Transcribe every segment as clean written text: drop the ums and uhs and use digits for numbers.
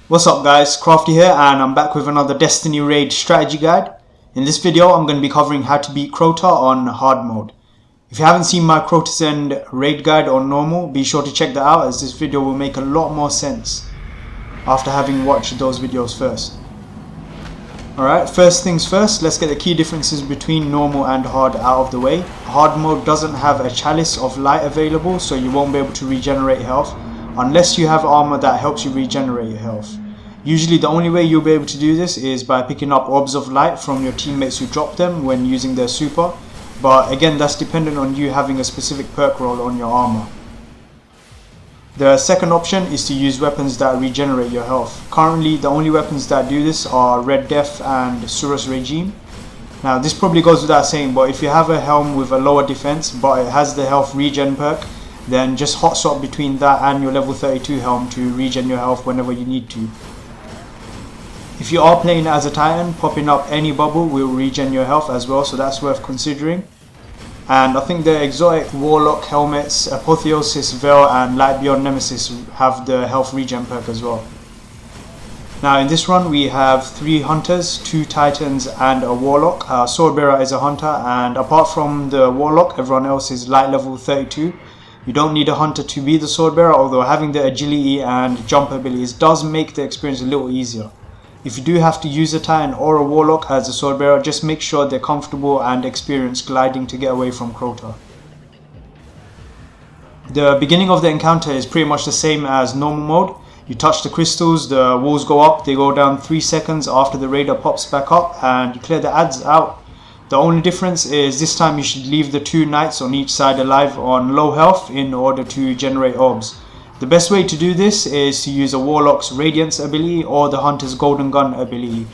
What's up guys, Krafti here and I'm back with another Destiny Raid strategy guide. In this video I'm going to be covering how to beat Crota on hard mode. If you haven't seen my Crota's End raid guide on normal, be sure to check that out as this video will make a lot more sense after having watched those videos first. Alright, first things first, let's get the key differences between normal and hard out of the way. Hard mode doesn't have a chalice of light available, so you won't be able to regenerate health unless you have armor that helps you regenerate your health. Usually the only way you'll be able to do this is by picking up orbs of light from your teammates who drop them when using their super, but again that's dependent on you having a specific perk roll on your armor. The second option is to use weapons that regenerate your health. Currently the only weapons that do this are Red Death and Surus Regime. Now this probably goes without saying, but if you have a helm with a lower defense but it has the health regen perk, then just hot swap between that and your level 32 helm to regen your health whenever you need to. If you are playing as a Titan, popping up any bubble will regen your health as well, so that's worth considering. And I think the exotic Warlock helmets, Apotheosis Veil and Light Beyond Nemesis have the health regen perk as well. Now in this run we have 3 hunters, 2 titans and a warlock. Swordbearer is a hunter, and apart from the warlock everyone else is light level 32. You don't need a hunter to be the swordbearer, although having the agility and jump abilities does make the experience a little easier. If you do have to use a Titan or a Warlock as a Swordbearer, just make sure they're comfortable and experienced gliding to get away from Crota. The beginning of the encounter is pretty much the same as normal mode. You touch the crystals, the walls go up, they go down 3 seconds after the raider pops back up, and you clear the adds out. The only difference is this time you should leave the 2 knights on each side alive on low health in order to generate orbs. The best way to do this is to use a Warlock's Radiance ability or the Hunter's Golden Gun ability.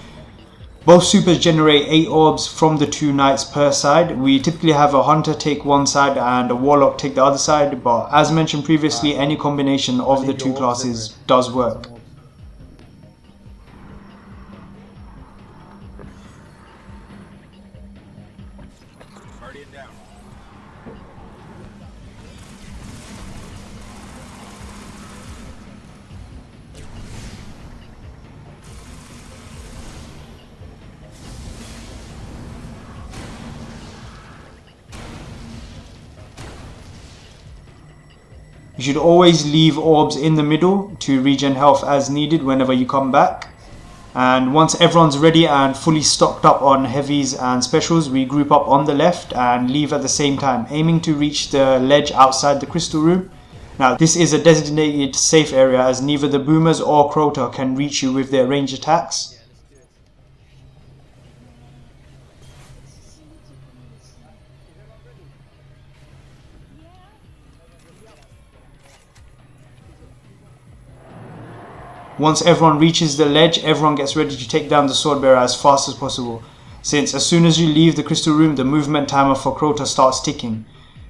Both supers generate 8 orbs from the 2 knights per side. We typically have a Hunter take one side and a Warlock take the other side, but as mentioned previously, any combination of the 2 classes does work. You should always leave orbs in the middle to regen health as needed whenever you come back. And once everyone's ready and fully stocked up on heavies and specials, we group up on the left and leave at the same time, aiming to reach the ledge outside the crystal room. Now this is a designated safe area as neither the boomers or Crota can reach you with their range attacks. Once everyone reaches the ledge, everyone gets ready to take down the Swordbearer as fast as possible, since as soon as you leave the crystal room the movement timer for Crota starts ticking.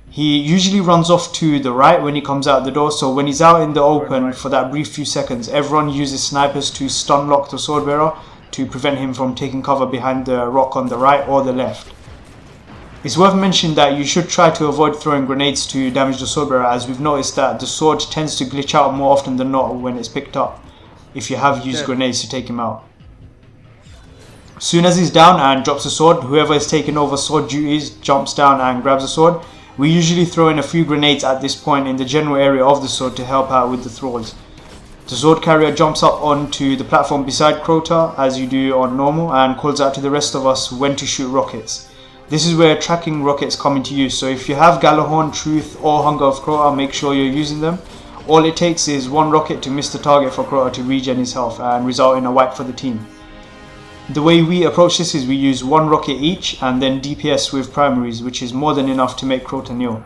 He usually runs off to the right when he comes out the door, so when he's out in the open for that brief few seconds, everyone uses snipers to stun lock the Swordbearer to prevent him from taking cover behind the rock on the right or the left. It's worth mentioning that you should try to avoid throwing grenades to damage the Swordbearer, as we've noticed that the sword tends to glitch out more often than not when it's picked up if you have used grenades to take him out. As soon as he's down and drops the sword, whoever is taking over sword duties jumps down and grabs the sword. We usually throw in a few grenades at this point in the general area of the sword to help out with the thralls. The sword carrier jumps up onto the platform beside Crota as you do on normal and calls out to the rest of us when to shoot rockets. This is where tracking rockets come into use, so if you have Galahorn, Truth or Hunger of Crota, make sure you're using them. All it takes is 1 rocket to miss the target for Crota to regen his health and result in a wipe for the team. The way we approach this is we use 1 rocket each and then DPS with primaries, which is more than enough to make Crota kneel.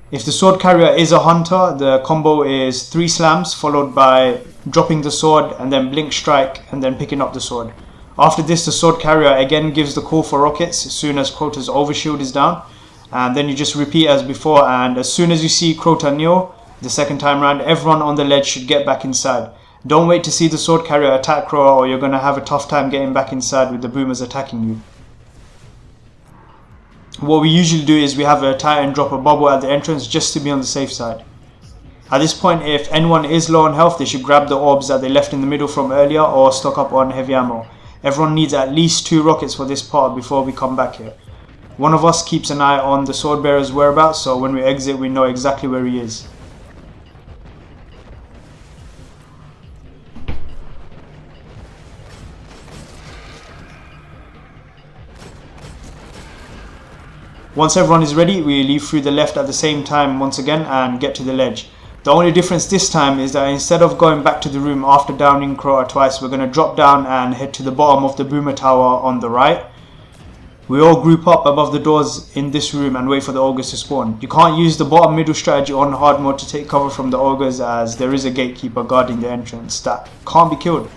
If the sword carrier is a hunter, the combo is 3 slams followed by dropping the sword and then blink strike and then picking up the sword. After this the sword carrier again gives the call for rockets as soon as Crota's overshield is down. And then you just repeat as before, and as soon as you see Crota kneel the second time round, everyone on the ledge should get back inside. Don't wait to see the sword carrier attack Crota or you're going to have a tough time getting back inside with the boomers attacking you. What we usually do is we have a Titan drop a bubble at the entrance just to be on the safe side. At this point, if anyone is low on health, they should grab the orbs that they left in the middle from earlier or stock up on heavy ammo. Everyone needs at least 2 rockets for this part before we come back here. One of us keeps an eye on the sword bearer's whereabouts, so when we exit we know exactly where he is. Once everyone is ready, we leave through the left at the same time once again and get to the ledge. The only difference this time is that instead of going back to the room after downing Crota twice, we're going to drop down and head to the bottom of the boomer tower on the right. We all group up above the doors in this room and wait for the ogres to spawn. You can't use the bottom middle strategy on hard mode to take cover from the ogres, as there is a gatekeeper guarding the entrance that can't be killed.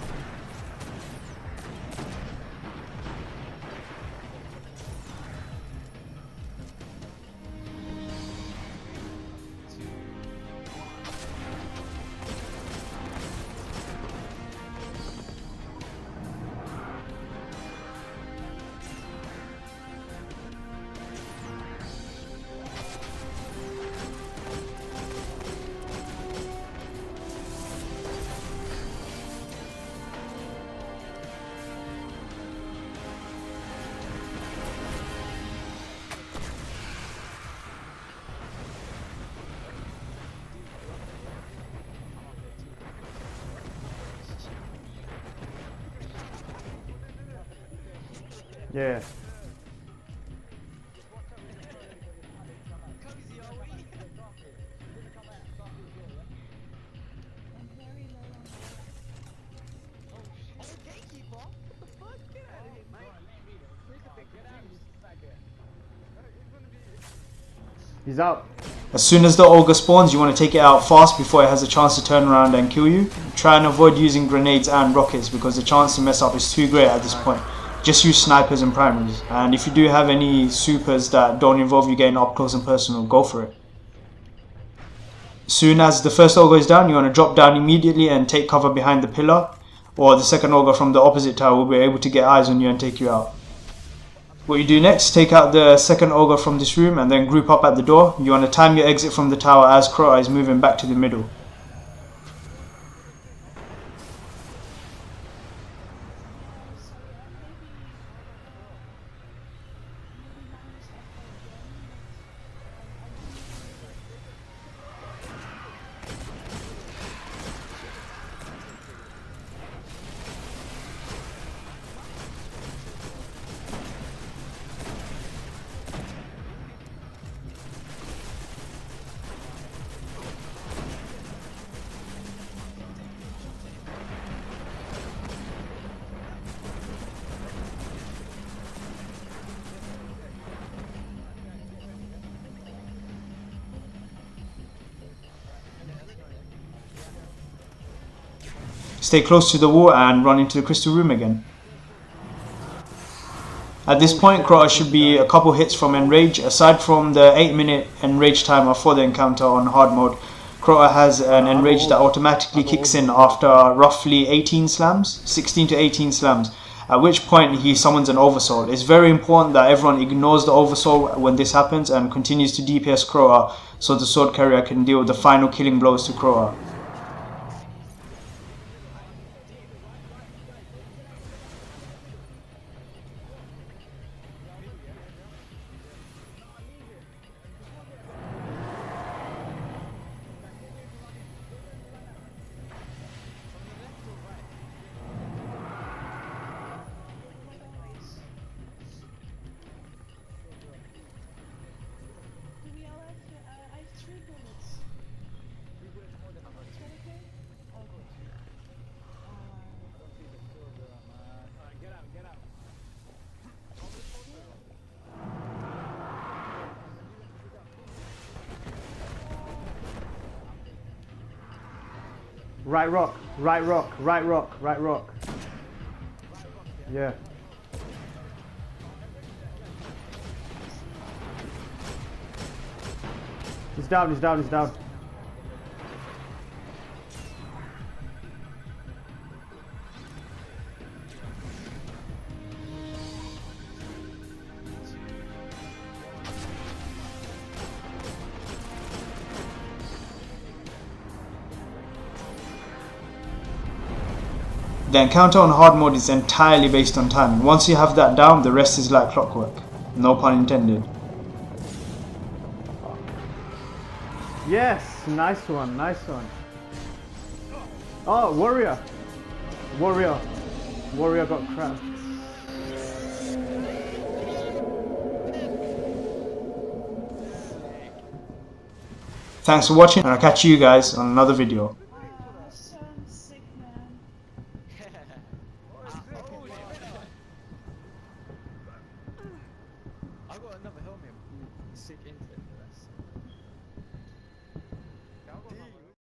Yeah. He's out. As soon as the ogre spawns, you want to take it out fast before it has a chance to turn around and kill you. Try and avoid using grenades and rockets because the chance to mess up is too great at this point. Just use snipers and primaries, and if you do have any supers that don't involve you getting up close and personal, go for it. As soon as the first ogre is down, you want to drop down immediately and take cover behind the pillar, or the second ogre from the opposite tower will be able to get eyes on you and take you out. What you do next, take out the second ogre from this room and then group up at the door. You want to time your exit from the tower as Crota is moving back to the middle. Stay close to the wall and run into the crystal room again. At this point, Crota should be a couple hits from enrage. Aside from the 8-minute enrage timer for the encounter on hard mode, Crota has an enrage that automatically kicks in after roughly 18 slams, 16 to 18 slams, at which point he summons an oversoul. It's very important that everyone ignores the oversoul when this happens and continues to DPS Crota so the sword carrier can deal the final killing blows to Crota. Right rock, right rock, right rock, right rock. Yeah. He's down, he's down, he's down. The encounter on hard mode is entirely based on timing. Once you have that down, the rest is like clockwork. No pun intended. Yes, nice one, nice one. Oh, warrior. Warrior got cracked. Thanks for watching, and I'll catch you guys on another video. Sick, man. I got another helmet. Sick info.